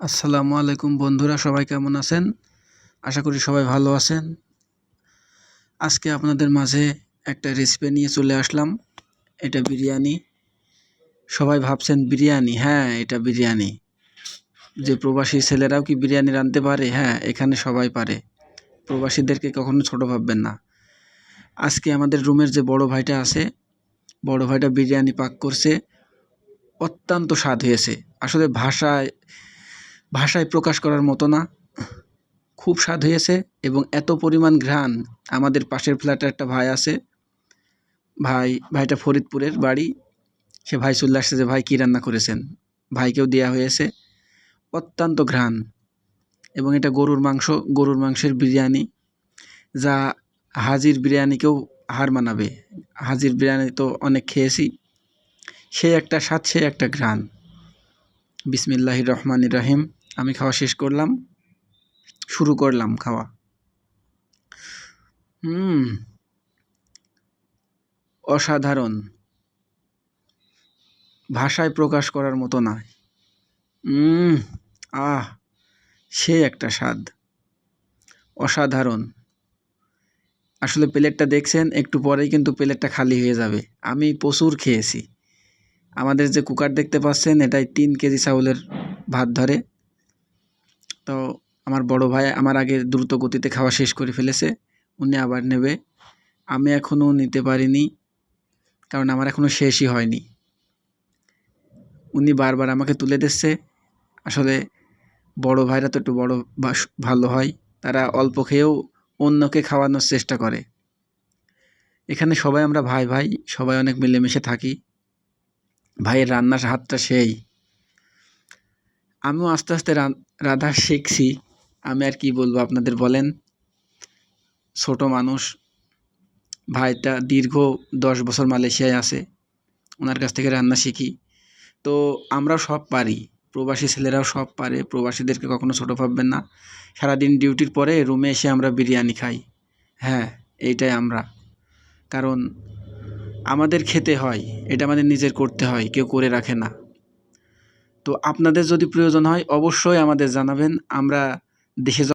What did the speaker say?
আসসালামু আলাইকুম বন্ধুরা, সবাই কেমন আছেন? আশা করি সবাই ভালো আছেন। আজকে আপনাদের মাঝে একটা রেসিপি নিয়ে চলে আসলাম। এটা বিরিয়ানি। সবাই ভাবছেন বিরিয়ানি? হ্যাঁ, এটা বিরিয়ানি। যে প্রবাসী ছেলেরাও কি বিরিয়ানি রাঁধতে পারে? হ্যাঁ, এখানে সবাই পারে। প্রবাসীদেরকে কখনো ছোট ভাববেন না। আজকে আমাদের রুমের যে বড় ভাইটা আছে, বড় ভাইটা বিরিয়ানি পাক করছে। অত্যন্ত স্বাদ হয়েছে। আসলে ভাষায় প্রকাশ করার মতো না। খুব স্বাদ হয়েছে এবং এত পরিমাণ ঘ্রাণ। আমাদের পাশের ফ্ল্যাটে একটা ভাই আছে, ভাইটা ফরিদপুরের বাড়ি। সে ভাই চলে আসছে যে ভাই কী রান্না করেছেন। ভাইকেও দেওয়া হয়েছে। অত্যন্ত ঘ্রাণ এবং এটা গরুর মাংসের বিরিয়ানি, যা হাজির বিরিয়ানিকেও হার মানাবে। হাজির বিরিয়ানি তো অনেক খেয়েছি, সে একটা স্বাদ, সে একটা ঘ্রাণ। বিসমিল্লাহির রহমানির রহিম। আমি খাওয়া শেষ করলাম, শুরু করলাম খাওয়া। অসাধারণ, ভাষায় প্রকাশ করার মতো না। আহ সে একটা স্বাদ, অসাধারণ। আসলে প্লেটটা দেখছেন, একটু পরেই কিন্তু প্লেটটা খালি হয়ে যাবে। আমি প্রচুর খেয়েছি। আমাদের যে কুকার দেখতে পাচ্ছেন, এটাই 3 কেজি চাউলের ভাত ধরে। তো আমার বড় ভাই আমার আগে দ্রুত গতিতে খাওয়া শেষ করে ফেলেছে। উনি আবার নেবে। আমি এখনও নিতে পারিনি, কারণ আমার এখনও শেষই হয়নি। উনি বারবার আমাকে তুলে দিচ্ছে। আসলে বড় ভাইরা তো একটু ভালো হয়, তারা অল্প খেয়েও অন্যকে খাওয়ানোর চেষ্টা করে। এখানে সবাই আমরা ভাই ভাই, সবাই অনেক মিলেমিশে থাকি। ভাইয়ের রান্নার হাতটা সেই। আমিও আস্তে আস্তে রাঁধা শিখছি। আমি আর কি বলবো আপনাদের, বলেন। ছোট মানুষ, ভাইটা দীর্ঘ 10 বছর মালয়েশিয়ায় আছে, ওনার কাছ থেকে রান্না শিখি। তো আমরাও সব পারি, প্রবাসী ছেলেরাও সব পারে। প্রবাসীদেরকে কখনো ছোট ভাববেন না। সারাদিন ডিউটির পরে রুমে এসে আমরা বিরিয়ানি খাই। হ্যাঁ, এইটাই আমরা। কারণ আমাদের খেতে হয়, এটা আমাদের নিজের করতে হয়, কেউ করে রাখে না। তো আপনাদের যদি প্রয়োজন হয় অবশ্যই আমাদের জানাবেন। আমরা দেশে